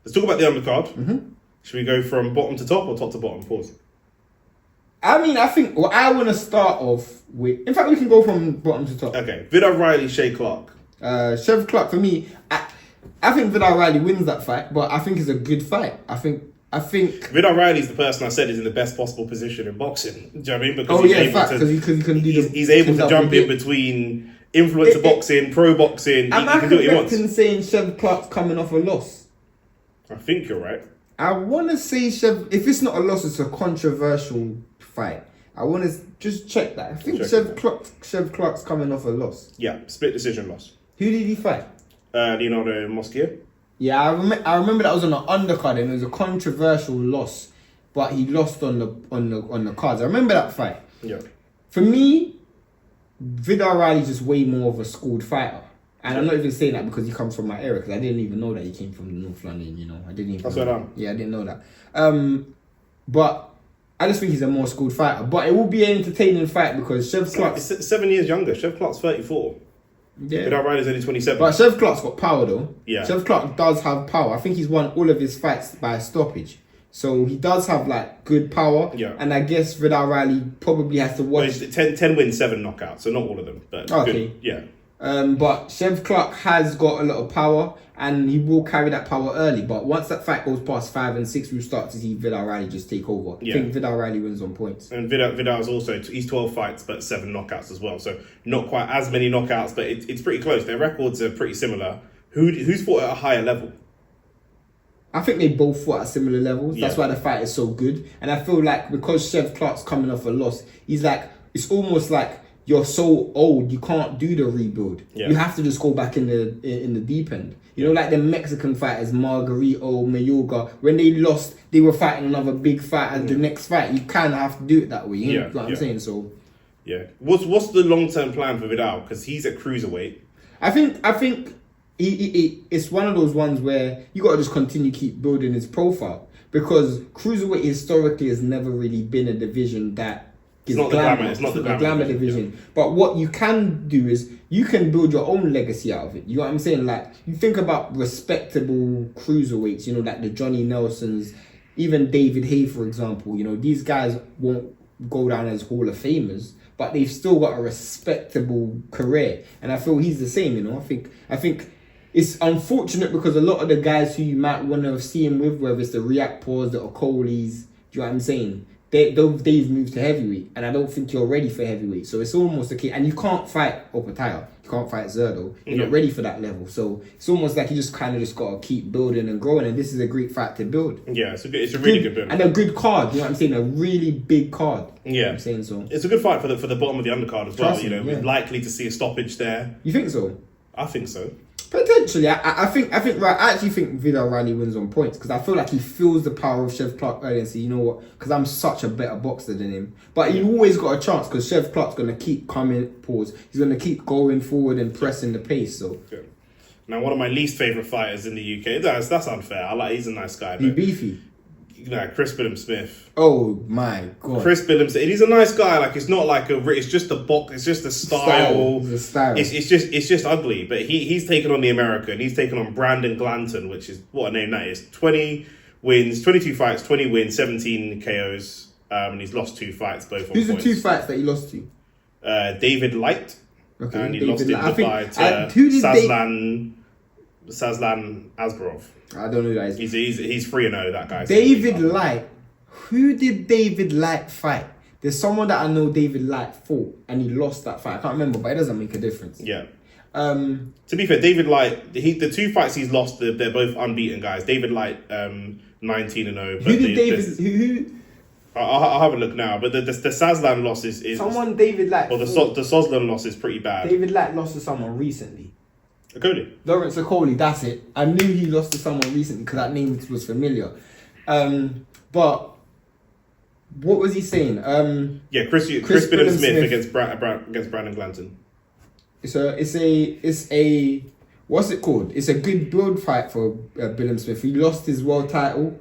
Let's talk about the undercard. Should we go from bottom to top or top to bottom? Pause. I mean, I think I want to start off with... In fact, we can go from bottom to top. Okay. Vidal Riley, Shay Clarke. Chev Clarke, for me, I think Vidal Riley wins that fight, but I think it's a good fight. I think Vidal Riley's the person I said is in the best possible position in boxing. Do you know what I mean? Because he's able to jump in between influencer boxing, pro boxing. He can do what he wants. I'm saying Chev Clarke's coming off a loss. I think you're right. I want to say if it's not a loss, it's a controversial fight. I want to just check that. I think Chev Clarke's coming off a loss. Yeah, split decision loss. Who did he fight? Leonardo Mosquera. Yeah, I remember that was on the undercard and it was a controversial loss, but he lost on the cards. I remember that fight. Yeah. For me, Vidal Riley's just way more of a schooled fighter. And I'm not even saying that because he comes from my area, because I didn't even know that he came from North London, you know. I didn't even Yeah, I didn't know that. But I just think he's a more schooled fighter. But it will be an entertaining fight because Chev Clarke... It's 7 years younger. Chev Clarke's 34. Yeah. Vidal Riley's only 27. But Chev Clarke's got power though. Yeah. Chev Clarke does have power. I think he's won all of his fights by stoppage. So he does have like good power. Yeah. And I guess Vidal Riley probably has to watch... 10 wins, 7 knockouts. So not all of them. But okay. Good. Yeah. But Chev Clarke has got a lot of power and he will carry that power early. But once that fight goes past 5 and 6, we'll start to see Vidal Riley just take over. Yeah. I think Vidal Riley wins on points. And Vidal's also, he's 12 fights, but 7 knockouts as well. So not quite as many knockouts, but it's pretty close. Their records are pretty similar. Who's fought at a higher level? I think they both fought at similar levels. Yeah. That's why the fight is so good. And I feel like because Chev Clarke's coming off a loss, he's like, it's almost like, you're so old, you can't do the rebuild. Yeah. You have to just go back in the deep end. You know, like the Mexican fighters, Margarito, Mayorga, when they lost, they were fighting another big fight as the next fight. You kind of have to do it that way. You know what I'm saying? So, yeah. What's the long-term plan for Vidal? Because he's at cruiserweight. I think it's one of those ones where you got to just continue keep building his profile, because cruiserweight historically has never really been a division that it's not the glamour division. Yeah. But what you can do is you can build your own legacy out of it. You know what I'm saying? Like, you think about respectable cruiserweights, you know, like the Johnny Nelsons, even David Hay, for example. You know, these guys won't go down as Hall of Famers, but they've still got a respectable career. And I feel he's the same, you know. I think it's unfortunate because a lot of the guys who you might want to see him with, whether it's the Riakpors, the Okolis, do you know what I'm saying? They've moved to heavyweight, and I don't think you're ready for heavyweight. So it's almost okay. And you can't fight Opataya. You can't fight Zerdo. You're not ready for that level. So it's almost like you just got to keep building and growing. And this is a great fight to build. Yeah, it's a really good build. And a good card. You know what I'm saying? A really big card. Yeah. You know what I'm saying? So it's a good fight for the bottom of the undercard as well. You know, we're likely to see a stoppage there. You think so? I think so. Potentially, I actually think Vidal Riley wins on points, because I feel like he feels the power of Chev Clarke early and say, you know what, because I'm such a better boxer than him. But he always got a chance, because Chev Clarke's going to keep coming, he's going to keep going forward and pressing the pace. So good. Now, one of my least favourite fighters in the UK, that's unfair. He's a nice guy. He's beefy. Chris Billam-Smith. Oh my god. Chris Billam-Smith. He's a nice guy. Like, it's not like it's just a box. It's just a style. It's a style. It's just ugly. But he's taken on the American. He's taken on Brandon Glanton, which is what a name that is. 20 wins, 22 fights, 20 wins, 17 KOs. And he's lost 2 fights, both on Who's points. the 2 fights that he lost to? David Light. Okay, and he David lost in Dubai to Sazlan Asbarov. I don't know who that is. He's 3-0, that guy. David Light. Who did David Light fight? There's someone that I know David Light fought and he lost that fight. I can't remember, but it doesn't make a difference. Yeah. To be fair, David Light, the 2 fights he's lost, they're both unbeaten guys. David Light, 19-0. Who did David? I'll have a look now. But the Sazlan loss is someone David Light. Or the Soslan loss is pretty bad. David Light lost to someone recently. Okoli. Lawrence Okoli, that's it. I knew he lost to someone recently because that name was familiar. But what was he saying? Chris Billam-Smith against Brandon Glanton. It's a what's it called? It's a good build fight for Billam-Smith. He lost his world title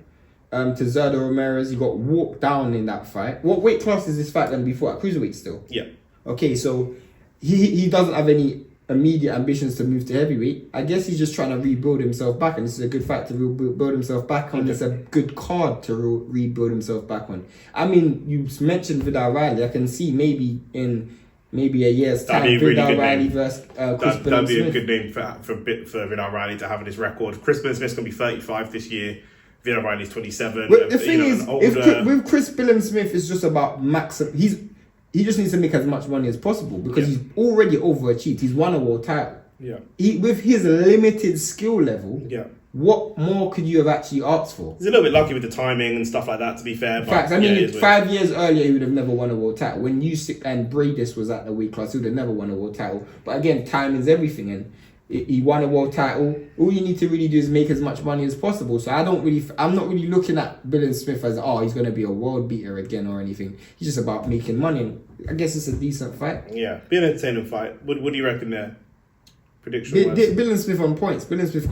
to Zerdo Ramirez. He got walked down in that fight. What weight class is this fight going to be for? At cruiserweight still? Yeah. Okay, so he doesn't have any immediate ambitions to move to heavyweight. I guess he's just trying to rebuild himself back, and this is a good fight to rebuild himself back on. It's a good card to rebuild himself back on. I mean, you mentioned Vidal Riley. I can see maybe in a year's time, Vidal Riley versus Chris Billam-Smith. That'd be a good name for Vidal Riley to have in his record. Chris Billam-Smith's going to be 35 this year. Vidal Riley's 27. But the thing is, with Chris Billam-Smith, it's just about he just needs to make as much money as possible because he's already overachieved. He's won a world title. Yeah. With his limited skill level, yeah. What more could you have actually asked for? He's a little bit lucky with the timing and stuff like that, to be fair. Facts. I mean, 5 years earlier, he would have never won a world title. When Usyk and Bradis was at the weight class, he would have never won a world title. But again, timing's everything, and he won a world title. All you need to really do is make as much money as possible. So I'm not really looking at Billam-Smith as he's going to be a world beater again or anything. He's just about making money. I guess it's a decent fight. Yeah, be an entertaining fight. What do you reckon there? Prediction. Billam-Smith on points. Billam-Smith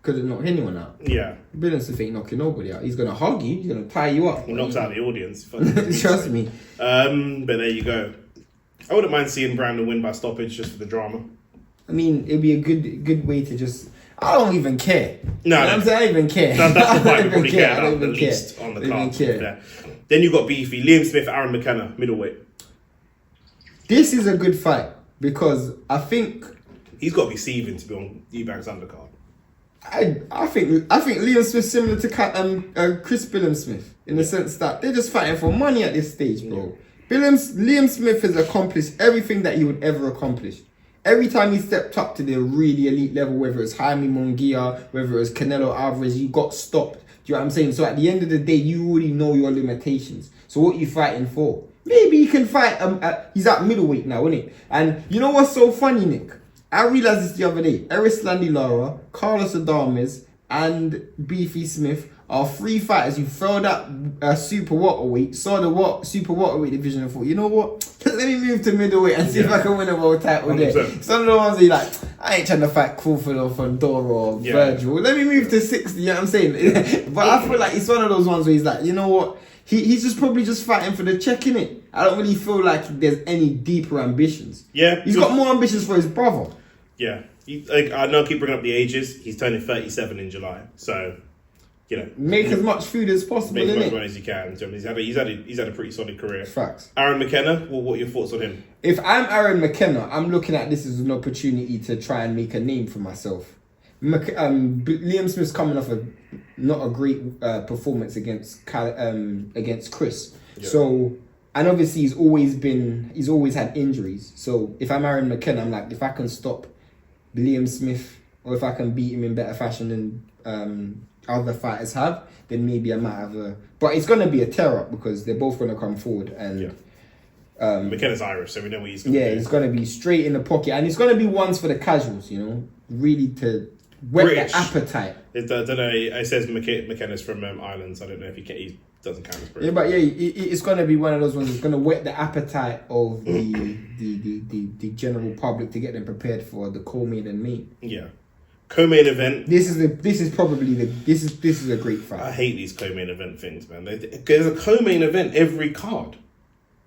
couldn't knock anyone out. Yeah. Billam-Smith ain't knocking nobody out. He's gonna hug you. He's gonna tie you up. He knocks out the audience. Trust me. But there you go. I wouldn't mind seeing Brandon win by stoppage just for the drama. I mean, it'd be a good way to just. I don't even care. No, I'm saying I don't even care. That's the fight we probably care about the care. least on the card. Then you got beefy Liam Smith, Aaron McKenna, middleweight. This is a good fight because I think he's got to be seething to be on Eubank's undercard. I think Liam Smith's similar to Chris Billam-Smith in the sense that they're just fighting for money at this stage, bro. Yeah. Liam Smith has accomplished everything that he would ever accomplish. Every time he stepped up to the really elite level, whether it's Jaime Munguia, whether it's Canelo Alvarez, you got stopped. Do you know what I'm saying? So at the end of the day, you already know your limitations. So what are you fighting for? Maybe he can fight. He's at middleweight now, isn't it? And you know what's so funny, Nick? I realised this the other day. Eris Lara, Carlos Adames, and Beefy Smith are 3 fighters who fell that super welterweight, saw the super welterweight division and thought, you know what? Let me move to middleweight and see if I can win a world title 100%. There. Some of the ones who like, I ain't trying to fight Crawford or Fondora or Virgil. Let me move to 60, you know what I'm saying? But I feel like it's one of those ones where he's like, you know what? He's just probably just fighting for the check, innit? I don't really feel like there's any deeper ambitions. Yeah. He's got more ambitions for his brother. Yeah. I know I keep bringing up the ages. He's turning 37 in July. So, you know. Make as much food as possible, make as much innit? money as you can. He's had a pretty solid career. Facts. Aaron McKenna, what are your thoughts on him? If I'm Aaron McKenna, I'm looking at this as an opportunity to try and make a name for myself. Liam Smith's coming off not a great performance against Chris. Yeah. So, and obviously he's always had injuries. So if I'm Aaron McKenna, I'm like, if I can stop Liam Smith or if I can beat him in better fashion than other fighters have, then maybe I might have but it's going to be a tear up because they're both going to come forward and McKenna's Irish, so we know what he's going to do. Yeah, it's going to be straight in the pocket and it's going to be ones for the casuals, you know, really to whet British. the appetite. I don't know, it says McKenna's from Ireland, so I don't know if he doesn't count as British. Yeah, but it's going to be one of those ones that's going to whet the appetite of the general public to get them prepared for the co-main and main. Yeah. Co-main event. This is a great fight. I hate these co-main event things, man. There's a co-main event every card.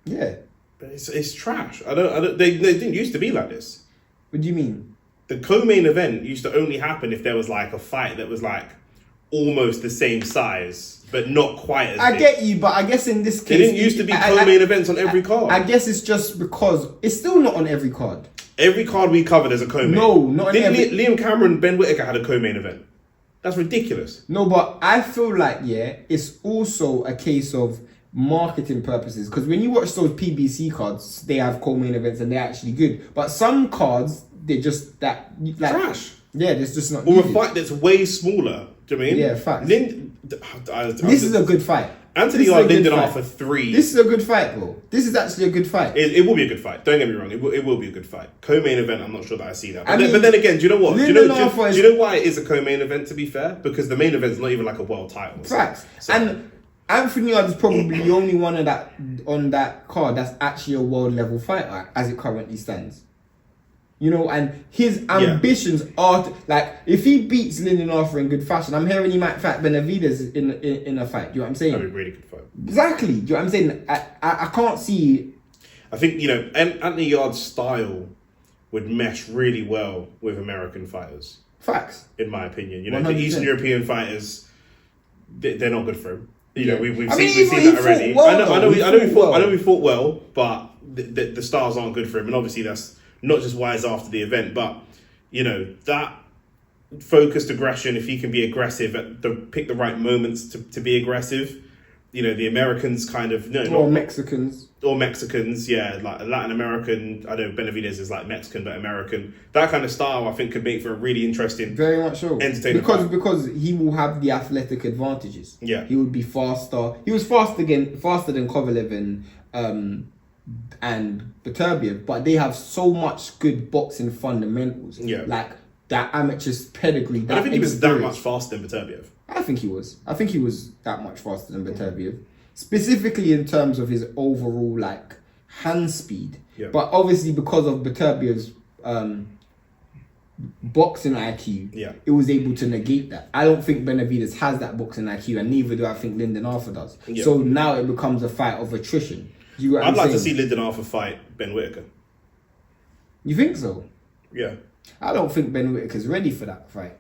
Yeah. But it's trash. They didn't used to be like this. What do you mean? The co-main event used to only happen if there was like a fight that was like almost the same size, but not quite as big. Get you, but I guess in this case... There didn't used to be co-main events on every card. I guess it's just because... It's still not on every card. Every card we cover, there's a co-main. No, not on every... Liam Cameron, Ben Whittaker had a co-main event. That's ridiculous. No, but I feel like, it's also a case of marketing purposes. Because when you watch those PBC cards, they have co-main events and they're actually good. But some cards, they're just that... like, trash. Yeah, it's just not Or needed. a fight that's way smaller. Do you know what I mean? Yeah, facts. This is a good fight. Anthony Yarde and Lyndon Arthur 3. This is a good fight, bro. This is actually a good fight. It will be a good fight. Don't get me wrong. It will be a good fight. Co-main event, I'm not sure that I see that. But then again, do you know what? Do you know why it is a co-main event, to be fair? Because the main event's not even like a world title. Facts. So. And Anthony Yarde is probably the only one on that card that's actually a world level fighter as it currently stands. You know, and his ambitions are like, if he beats Lyndon Arthur in good fashion, I'm hearing he might fight Benavidez in a fight. Do you know what I'm saying? That'd be a really good fight. Exactly. Do you know what I'm saying? I can't see. I think, you know, Anthony Yarde's style would mesh really well with American fighters. Facts. In my opinion, you know, 100%. the Eastern European fighters, they're not good for him. You know, we've I mean, seen that already. Well, I know we fought well, but the stars aren't good for him, and obviously that's not just why he's after the event, but you know that focused aggression. If he can be aggressive pick the right moments to be aggressive, you know, the Americans kind of Mexicans, yeah, like Latin American. I know Benavidez is like Mexican but American. That kind of style, I think, could make for a really interesting, very much so, entertaining because he will have the athletic advantages. Yeah, he would be faster. He was faster than Kovalev and Beterbiev, but they have so much good boxing fundamentals. Yeah, like that amateur's pedigree. I don't think he was that much faster than Beterbiev. I think he was that much faster than Beterbiev, specifically in terms of his overall like hand speed. Yeah. But obviously because of Beterbiev's boxing IQ, it was able to negate that. I don't think Benavidez has that boxing IQ, and neither do I think Lyndon Arthur does. Yeah. So now it becomes a fight of attrition. I'd like to see Lyndon Arthur fight Ben Whittaker. You think so? Yeah. I don't think Ben Whittaker's ready for that fight.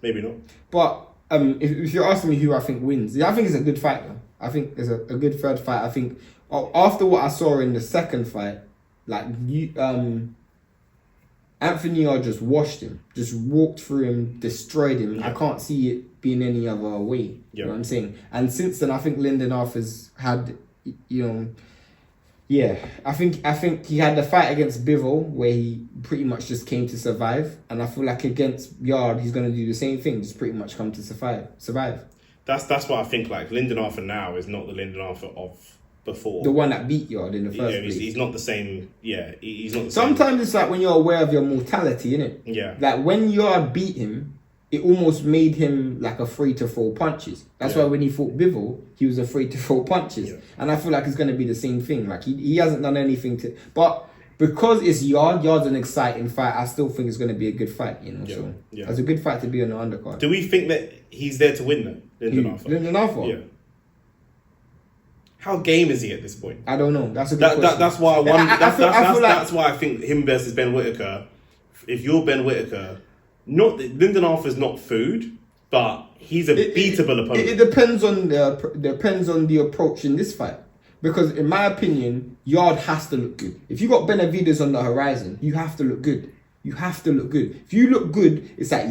Maybe not. But if you're asking me who I think wins, I think it's a good fight though. I think it's a good third fight. I think after what I saw in the second fight, like Anthony Yarde just washed him, just walked through him, destroyed him. Yeah. I can't see it being any other way. Yeah. You know what I'm saying? And since then, I think Lyndon Arthur's had, you know, I think he had the fight against Bivol where he pretty much just came to survive, and I feel like against Yarde he's gonna do the same thing, just pretty much come to survive. That's what I think. Like Lyndon Arthur now is not the Lyndon Arthur of before. The one that beat Yarde in the first place. He's not the same. Yeah, he's not the Sometimes same. It's like when you're aware of your mortality, innit? Yeah. Like when Yarde beat him, it almost made him like afraid to throw punches. That's why when he fought Bivol, he was afraid to throw punches. Yeah. And I feel like it's going to be the same thing. Like he hasn't done anything to... But because it's Yarde's an exciting fight, I still think it's going to be a good fight, you know? Yeah. So it's a good fight to be on the undercard. Do we think that he's there to win though? Lyndon Arthur? Lyndon Arthur? Yeah. How game is he at this point? I don't know. That's a good question. That's why I wonder. That's why I think him versus Ben Whittaker. If you're Ben Whittaker... Lyndon Arthur's not food, but he's a beatable opponent. It depends on the approach in this fight, because in my opinion, Yarde has to look good. If you got Benavidez on the horizon, you have to look good. If you look good, it's like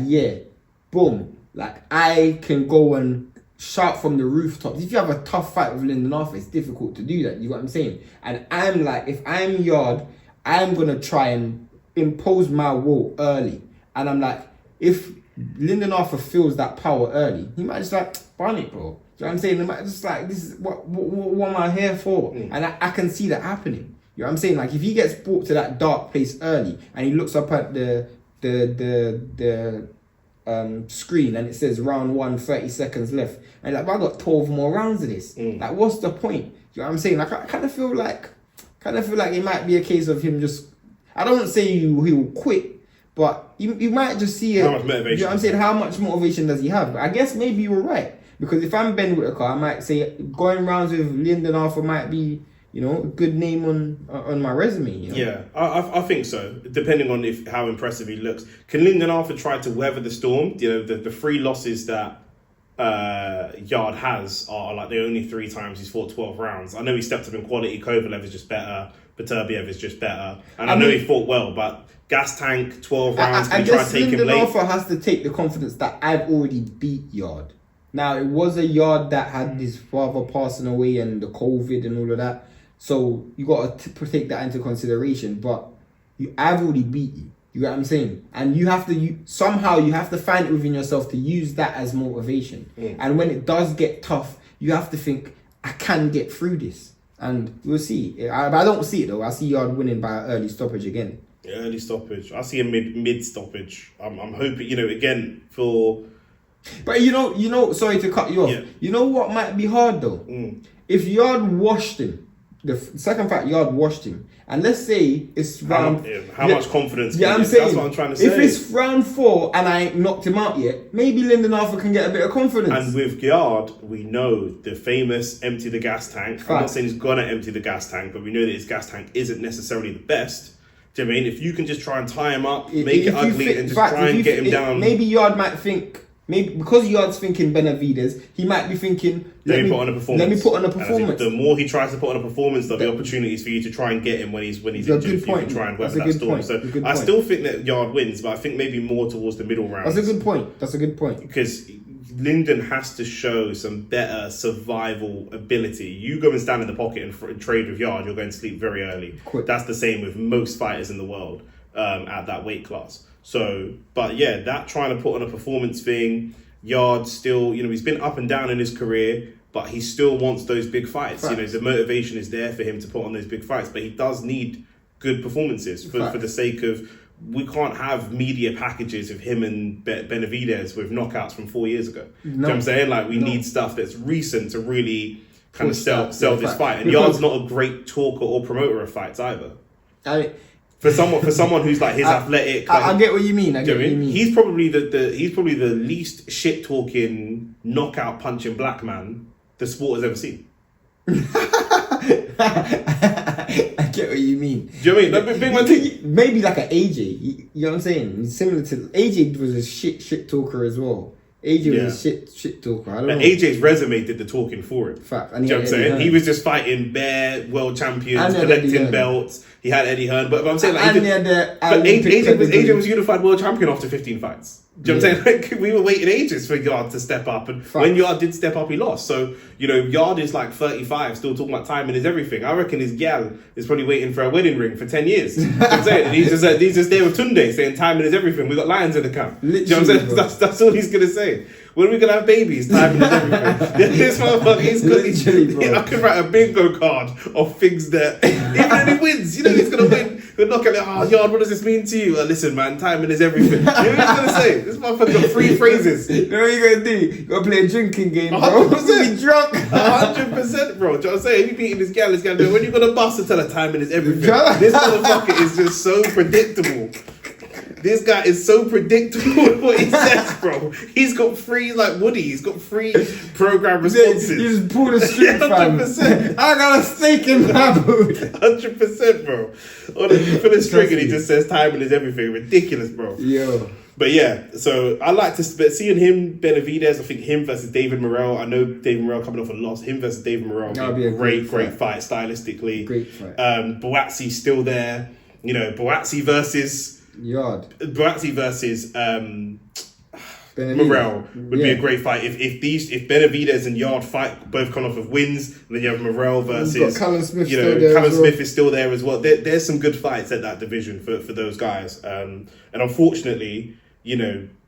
boom, like I can go and shout from the rooftops. If you have a tough fight with Lyndon Arthur, it's difficult to do that. You know what I'm saying? And I'm like, if I'm Yarde, I'm gonna try and impose my will early. And I'm like, if Lyndon Arthur feels that power early, he might just like, bun it, bro. Do you know what I'm saying? He might just like, this is what am I here for? And I can see that happening. You know what I'm saying? Like if he gets brought to that dark place early and he looks up at the screen and it says round 1, 30 seconds left, and like, I got 12 more rounds of this. Like, what's the point? You know what I'm saying? Like I kind of feel like it might be a case of him just, I don't say he will quit, but you might just see it. How much motivation? You know what I'm saying? How much motivation does he have? But I guess maybe you were right. Because if I'm Ben Whittaker, I might say going rounds with Lyndon Arthur might be, you know, a good name on my resume. You know? Yeah, I think so. Depending on how impressive he looks. Can Lyndon Arthur try to weather the storm? You know, the 3 losses that Yarde has are like the only 3 times he's fought 12 rounds. I know he stepped up in quality. Kovalev is just better. Beterbiev is just better. And I know he fought well, but gas tank, 12 rounds, can try to take him late? Lyndon Arthur has to take the confidence that I've already beat Yarde. Now, it was a Yarde that had his father passing away and the COVID and all of that. So you got to take that into consideration. But I've already beat you. You get what I'm saying? And you have to somehow you have to find it within yourself to use that as motivation. And when it does get tough, you have to think, I can get through this. And we'll see. I don't see it though. I see Yarde winning by an early stoppage again. Yeah, early stoppage. I see a mid stoppage. I'm hoping, you know, again for. But you know. Sorry to cut you off. Yeah. You know what might be hard though. If Yarde washed him, the second fight Yarde washed him, and let's say it's round. How much confidence? Yeah, I'm saying. That's what I'm trying to say. If it's round 4 and I ain't knocked him out yet, maybe Lyndon Arthur can get a bit of confidence. And with Yarde, we know the famous empty the gas tank. I'm not saying he's gonna empty the gas tank, but we know that his gas tank isn't necessarily the best. Do you know what I mean? If you can just try and tie him up, make it ugly, and just fact, try and get him down. Maybe Yarde might think, maybe because Yarde's thinking Benavidez, he might be thinking, let me put on a performance. Let me put on a performance. The more he tries to put on a performance, there'll be opportunities for you to try and get him when he's injured. If you can try and weather that storm. So I still think that Yarde wins, but I think maybe more towards the middle rounds. That's a good point. Because Lyndon has to show some better survival ability. You go and stand in the pocket and trade with Yarde, you're going to sleep very early. Quick. That's the same with most fighters in the world at that weight class. So, but yeah, that trying to put on a performance thing, Yarde still, he's been up and down in his career, but he still wants those big fights. Facts. The motivation is there for him to put on those big fights, but he does need good performances for the sake of, we can't have media packages of him and Benavidez with knockouts from 4 years ago. No. You know what I'm saying? Like, we need stuff that's recent to really kind of sell this fight. And because Yarde's not a great talker or promoter of fights either. For someone who's like his athletic, I get what you mean. I get what you mean. He's probably the least shit talking, knockout punching black man the sport has ever seen. I get what you mean. Do you know what I mean? Big man, maybe like an AJ. You know what I'm saying? Similar to AJ was a shit talker as well. AJ was a shit talker. I don't know. AJ's resume did the talking for him. Fact. Do you know what I'm saying? He was just fighting bare world champions, collecting belts. He had Eddie Hearn, but I'm saying like, AJ was unified world champion after 15 fights. Do you know what I'm saying? Like, we were waiting ages for Yarde to step up, and when Yarde did step up, he lost. So Yarde is like 35, still talking about timing is everything. I reckon his gal is probably waiting for a wedding ring for 10 years. You know what I'm saying? And he's just there with Tunde saying timing is everything. We got lions in the camp. Do you know what I'm saying? That's all he's gonna say. When are we gonna have babies? Timing is everything. This motherfucker, I could write a bingo card of things that even if he wins, he's gonna win. We're not gonna, Yarde, what does this mean to you? Listen, man, timing is everything. You know what he's gonna say? This motherfucker got 3 phrases. You know what you gonna do? You gotta play a drinking game, bro. 100%. Be drunk. 100%, bro. Do you know what I'm saying? If you beating this gal, when you gonna bust and tell her timing is everything? This motherfucker is just so predictable. This guy is so predictable with what he says, bro. He's got 3, like Woody, he's got 3 program responses. You just pull the string, fam. 100%. I got a steak in my boot. 100%, bro. Or you pull a string and he just says timing is everything. Ridiculous, bro. Yo. But yeah, so I like to seeing him, Benavidez. I think him versus David Morrell. I know David Morrell coming off a loss. Him versus David Morrell would be a great fight stylistically. Great fight. Boatsi's still there. Boatsi versus Yarde. Boatsi versus Morrell would be a great fight. If Benavidez and Yarde fight, both come off of wins, and then you have Morrell versus Callum Smith. Callum Smith is still there as well. There's some good fights at that division for those guys. And unfortunately,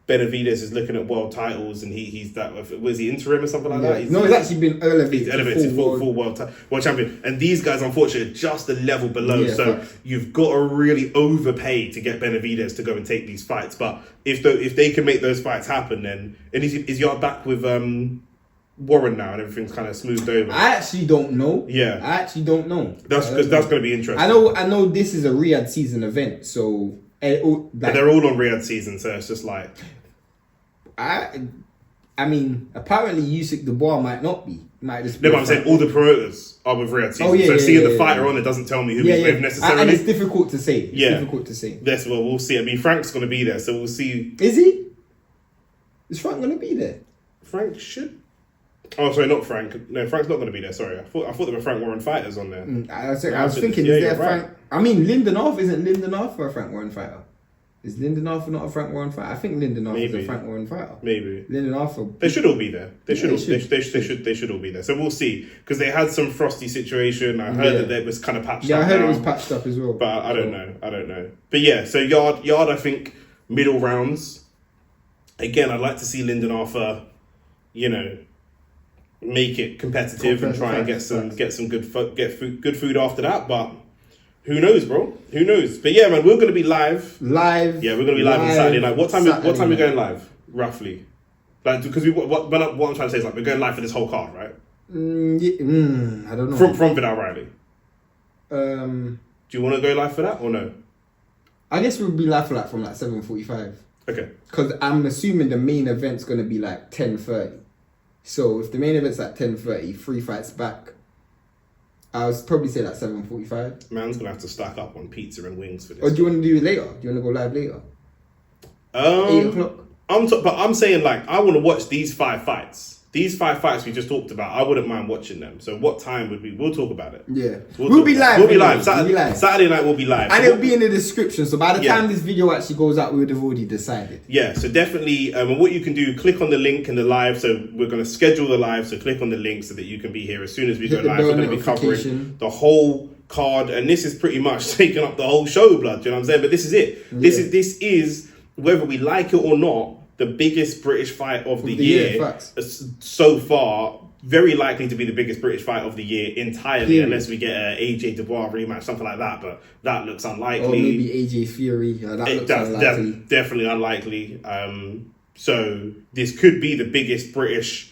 Benavidez is looking at world titles, and he's that. Was he interim or something like that? He's actually been elevated. He's elevated full world champion. And these guys, unfortunately, are just a level below. So you've got to really overpay to get Benavidez to go and take these fights. But if they can make those fights happen, then is Yarde back with Warren now, and everything's kind of smoothed over? I actually don't know. Yeah, I actually don't know. That's going to be interesting. I know this is a Riyadh season event, so but they're all on Riyadh season, so it's just like. I mean, apparently Usyk Dubois might not be. Might just. No, but I'm saying all the promoters are with Riyadh season. Seeing the fighter on it doesn't tell me who he's with necessarily. And it's difficult to say. Difficult to say. Yes, well, we'll see. I mean, Frank's going to be there, so we'll see. Is he? Is Frank going to be there? Frank should. Oh, sorry, not Frank. No, Frank's not going to be there. Sorry, I thought there were Frank Warren fighters on there. I was thinking, is there Frank? Right. I mean, Lyndon Arthur isn't Lyndon Arthur a Frank Warren fighter? Is Lyndon Arthur not a Frank Warren fighter? I think Lyndon Arthur is a Frank Warren fighter. Maybe. Lyndon Arthur. They should all be there. They should all be there. So we'll see. Because they had some frosty situation. I heard that it was kind of patched up. Yeah, I heard it was patched up as well. But I don't know. But yeah, so Yarde, I think, middle rounds. Again, I'd like to see Lyndon Arthur, make it competitive and try and get some good food after that. But who knows, bro? Who knows? But yeah, man, we're going to be live. Yeah, we're going to be live on Saturday night. What time are we going live, roughly? Like, because what I'm trying to say is, like, we're going live for this whole card, right? I don't know. From Vidal Riley. Do you want to go live for that or no? I guess we'll be live for from 7:45. Okay. Because I'm assuming the main event's going to be 10:30. So if the main event's at 10:30, 3 fights back. I would probably say like 7:45. Man's gonna have to stack up on pizza and wings for this. Or do you want to do it later? Do you want to go live later? 8 o'clock. But I'm saying, like, I want to watch these 5 fights. These 5 fights we just talked about, I wouldn't mind watching them. So what time would we? We'll talk about it. Yeah. We'll be live. We'll be live. We'll be live. Saturday night we'll be live. And So it'll be in the description. So by the time this video actually goes out, we would have already decided. Yeah, so definitely, and what you can do, click on the link in the live. So we're going to schedule the live. So click on the link so that you can be here as soon as we go live. We're going to be covering the whole card. And this is pretty much taking up the whole show, blood. Do you know what I'm saying? But this is it. Yeah. This is, whether we like it or not, the biggest British fight of the year so far. Very likely to be the biggest British fight of the year entirely, unless we get an AJ Dubois rematch, something like that. But that looks unlikely. Or maybe AJ Fury. That looks unlikely. Definitely unlikely. So this could be the biggest British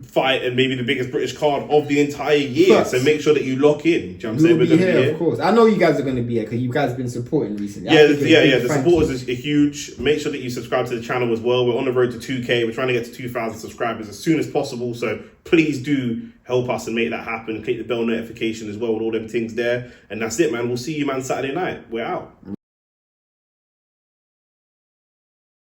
fight and maybe the biggest British card of the entire year. So make sure that you lock in. Do you know what I'm saying? We'll be here, of course. I know you guys are going to be here because you guys have been supporting recently. The supporters are huge. Make sure that you subscribe to the channel as well. We're on the road to 2K. We're trying to get to 2,000 subscribers as soon as possible. So please do help us and make that happen. Click the bell notification as well with all them things there. And that's it, man. We'll see you, man, Saturday night. We're out.